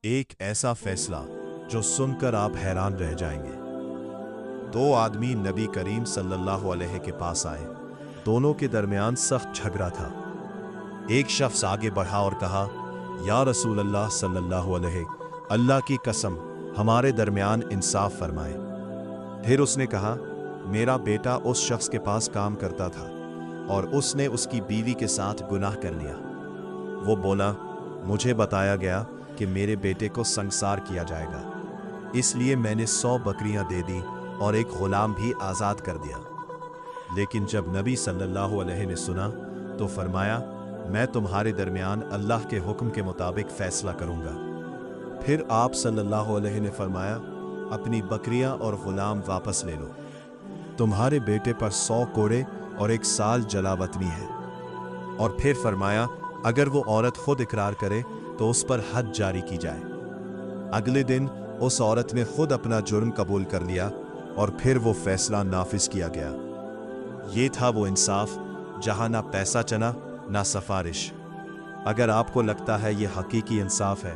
ایک ایسا فیصلہ جو سن کر آپ حیران رہ جائیں گے۔ دو آدمی نبی کریم صلی اللہ علیہ کے پاس آئے۔ دونوں کے درمیان سخت جھگڑا تھا۔ ایک شخص آگے بڑھا اور کہا، یا رسول اللہ صلی اللہ علیہ، اللہ کی قسم ہمارے درمیان انصاف فرمائے۔ پھر اس نے کہا، میرا بیٹا اس شخص کے پاس کام کرتا تھا اور اس نے اس کی بیوی کے ساتھ گناہ کر لیا۔ وہ بولا، مجھے بتایا گیا کہ میرے بیٹے کو سنسار کیا جائے گا، اس لیے میں نے 100 بکریاں دے دی اور ایک غلام بھی آزاد کر دیا۔ لیکن جب نبی صلی اللہ علیہ نے سنا تو فرمایا، میں تمہارے درمیان اللہ کے حکم کے مطابق فیصلہ کروں گا۔ پھر آپ صلی اللہ علیہ نے فرمایا، اپنی بکریاں اور غلام واپس لے لو، تمہارے بیٹے پر 100 کوڑے اور 1 سال جلا وطنی ہے۔ اور پھر فرمایا، اگر وہ عورت خود اقرار کرے تو اس پر حد جاری کی جائے۔ اگلے دن اس عورت نے خود اپنا جرم قبول کر لیا اور پھر وہ فیصلہ نافذ کیا گیا۔ یہ تھا وہ انصاف جہاں نہ پیسہ چنا نہ سفارش۔ اگر آپ کو لگتا ہے یہ حقیقی انصاف ہے